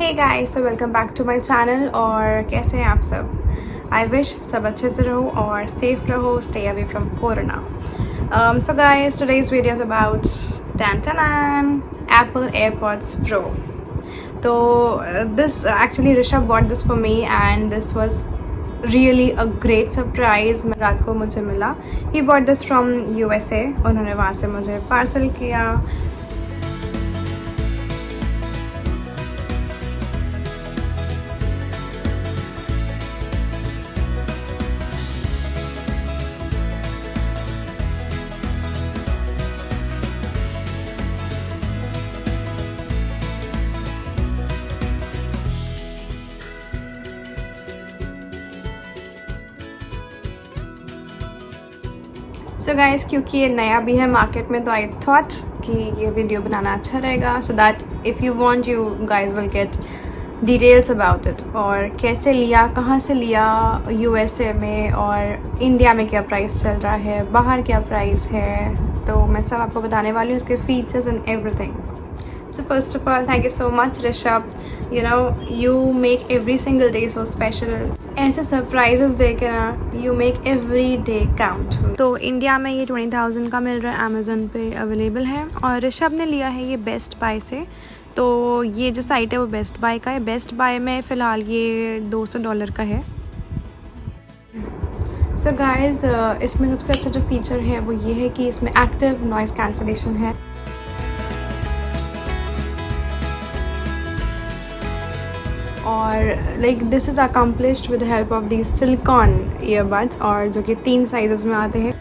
Hey guys, so welcome back to my channel. और कैसे हैं आप सब? आई विश सब अच्छे से रहो और सेफ रहो, stay away from corona. So guys, today's video is about Apple AirPods Pro. तो this actually Rishabh bought this for me and this was really a great surprise. रात को मुझे मिला, he bought this from USA। उन्होंने वहाँ से मुझे parcel किया। सो गाइस, क्योंकि ये नया भी है मार्केट में, तो आई थॉट कि ये वीडियो बनाना अच्छा रहेगा, so that if you want you guys will get details about it. और कैसे लिया, कहाँ से लिया, USA में और इंडिया में क्या प्राइस चल रहा है, बाहर क्या प्राइस है, तो मैं सब आपको बताने वाली हूँ, उसके features and everything. So first of all, thank you so much, Rishabh. You know, you make every single day so special. ऐसे सरप्राइजेस देके ना, you make every day count. तो इंडिया में ये 20,000 का मिल रहा है, अमेज़न पे अवेलेबल है। और ऋषभ ने लिया है ये बेस्ट बाय से। तो ये जो साइट है वो बेस्ट बाय का है। बेस्ट बाय में फ़िलहाल ये $200 का है। सो गाइज, इसमें सबसे अच्छा जो फीचर है वो ये है कि इसमें एक्टिव नॉइज़ कैंसलेशन है। और like this is accomplished with help of the silicone earbuds, और जो कि 3 साइजेस में आते हैं।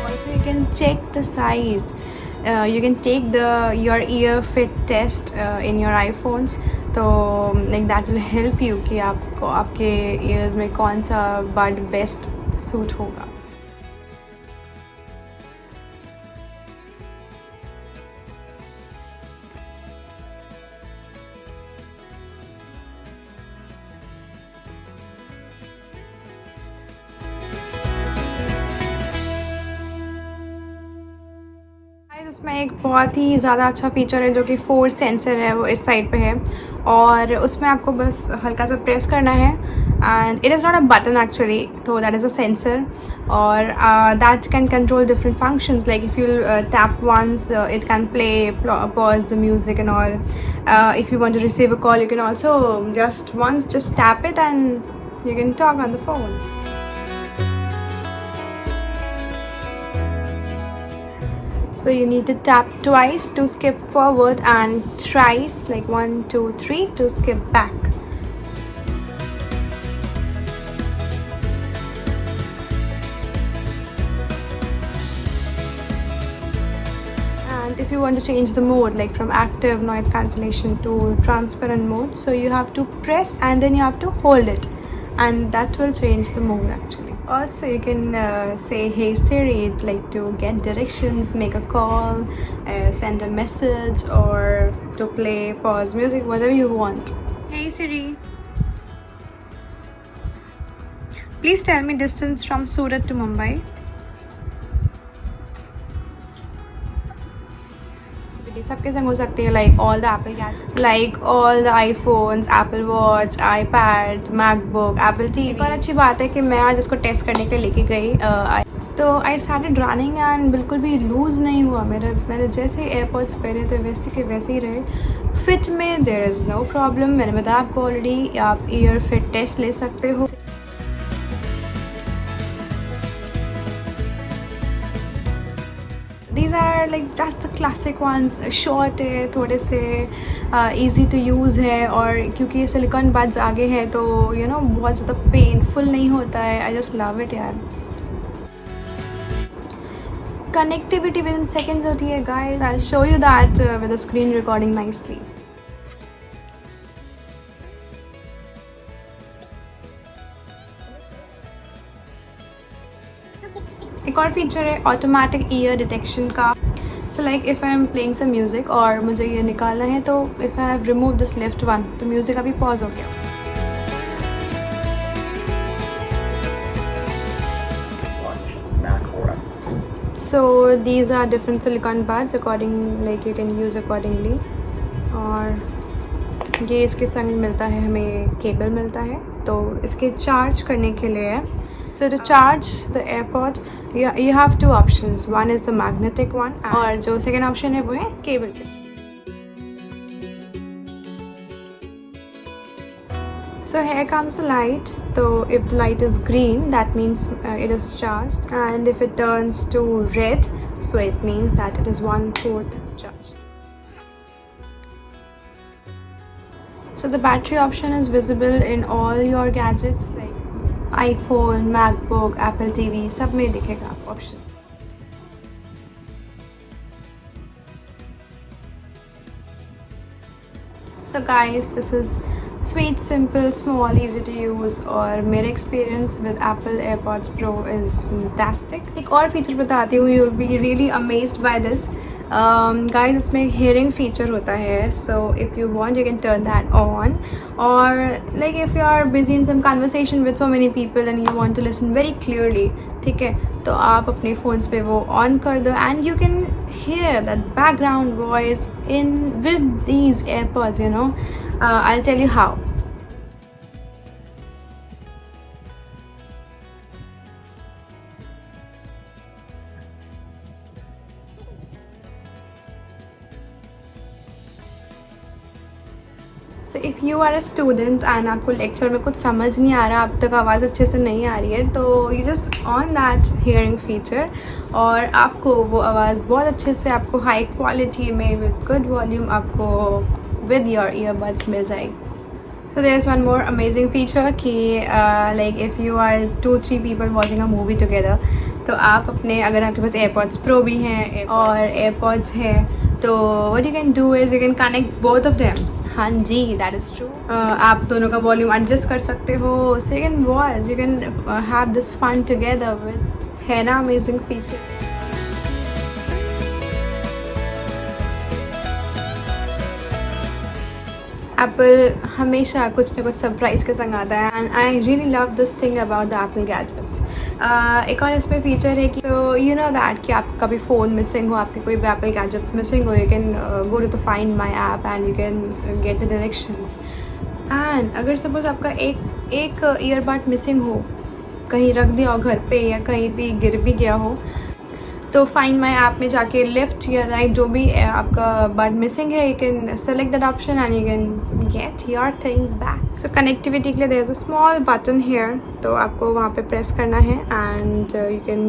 Also you can check the size, you can take your ear fit test in your iPhones. तो like that will help you कि आपको आपके ईयर्स में कौन सा बड बेस्ट सूट होगा। इसमें एक बहुत ही ज़्यादा अच्छा फीचर है जो कि फोर्स सेंसर है, वो इस साइड पे है। और उसमें आपको बस हल्का सा प्रेस करना है and it is not a button actually, तो दैट इज़ अ सेंसर। और that can control different functions, like if you tap once it can play pause the music and all. If you want to receive a call you can also just tap it and you can talk on the phone. So you need to tap twice to skip forward and thrice, like 1, 2, 3 to skip back. And if you want to change the mode, like from active noise cancellation to transparent mode, so you have to press and then you have to hold it, and that will change the mode actually. Also you can say hey Siri, like to get directions, make a call, send a message, or to play, pause music, whatever you want. Hey Siri, please tell me distance from Surat to Mumbai. सबके संग हो सकती है, like all the Apple gadgets, like all the iPhones, Apple watch, iPad, MacBook, Apple TV. एक और अच्छी बात है कि मैं आज इसको टेस्ट करने के लिए लेके गई, तो आई स्टार्टेड रनिंग एंड बिल्कुल भी लूज़ नहीं हुआ। मैंने जैसे एयरपॉड्स पहने थे वैसे के वैसे ही रहे। फिट में देयर इज़ नो प्रॉब्लम। मैंने बताया आपको ऑलरेडी, आप ईयर फिट टेस्ट ले सकते हो। These are like just the classic ones. Short है, थोड़े से easy to use है, और क्योंकि ये सिलिकॉन बड्स आगे है तो you know बहुत ज़्यादा पेनफुल नहीं होता है। I just love it यार। कनेक्टिविटी विद इन सेकेंड्स होती है guys. I'll show you that with the screen recording nicely. एक और फीचर है ऑटोमेटिक ईयर डिटेक्शन का। So like if I am playing some music और मुझे ये निकालना है, तो if I have remove this left one, तो म्यूज़िक अभी पॉज हो गया। So these are different silicone buds according, like you can use accordingly. और ये इसके संग मिलता है, हमें केबल मिलता है, तो इसके चार्ज करने के लिए है. So to charge the AirPod you have two options. One is the magnetic one और जो second option है वो है केबल के. So here comes the light. So if the light is green, that means it is charged, and if it turns to red, so it means that it is 1/4 charged. So the battery option is visible in all your gadgets like iPhone, MacBook, Apple TV, सब में दिखेगा option. So guys, this is sweet, simple, small, easy to use, और मेरा experience with Apple AirPods Pro is fantastic. एक और feature बताती हूँ, you'll be really amazed by this. Guys, इसमें hearing feature होता है, so if you want you can turn that on. और like if you are busy in some conversation with so many people and you want to listen very clearly, ठीक है, तो आप अपने phones पे वो on कर दो and you can hear that background voice in with these AirPods, you know. I'll tell you how. So if you are a student and आपको लेक्चर में कुछ समझ नहीं आ रहा, अब तक आवाज़ अच्छे से नहीं आ रही है, तो you just on that hearing feature और आपको वो आवाज़ बहुत अच्छे से आपको हाई क्वालिटी में with good volume आपको with your earbuds मिल जाएगी. So there's one more amazing feature कि like if you are 2-3 people watching a movie together, तो आप अपने, अगर आपके पास AirPods Pro भी हैं और AirPods हैं, तो what you can do is you can connect both of them. हाँ जी, that is true. आप दोनों का वॉल्यूम एडजस्ट कर सकते हो, so you can watch, you can have this fun together with, है ना amazing feature. एप्पल हमेशा कुछ ना कुछ सरप्राइज़ के संग आता है and I really love this thing about the Apple gadgets. एक और इसमें फीचर है कि तो यू नो दैट कि आप कभी फ़ोन मिसिंग हो, आपके कोई भी एप्पल गैजेट्स मिसिंग हो, you can go to the Find My app and you can get the directions. And अगर सपोज आपका एक ईयरबड मिसिंग हो, कहीं रख दिया हो घर पे या कहीं भी गिर भी गया हो, तो फाइंड माई ऐप में जाके लेफ्ट या राइट जो भी आपका बड मिसिंग है, you can select that option and you can get your things back. So connectivity के लिए there is a small button here, तो आपको वहाँ पे प्रेस करना है and you can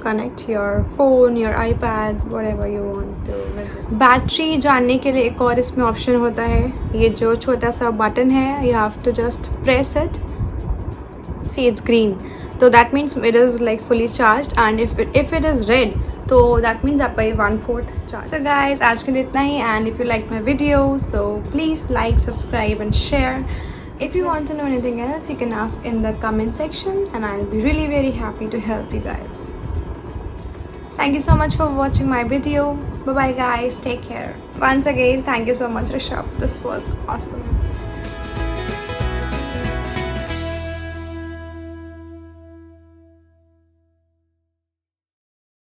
connect your phone, your iPads, whatever you want to. Battery जानने के लिए एक और इसमें ऑप्शन होता है, ये जो छोटा सा बटन है, you have to just press it, see it's green, so that means it is like fully charged, and if it is red, so that means आपका ये 1/4 charge. So guys, आज के लिए इतना ही, and if you like my video, so please like, subscribe and share. If you want to know anything else, you can ask in the comment section and I'll be really very happy to help you guys. Thank you so much for watching my video. Bye bye guys, take care. Once again, thank you so much Rishabh, this was awesome.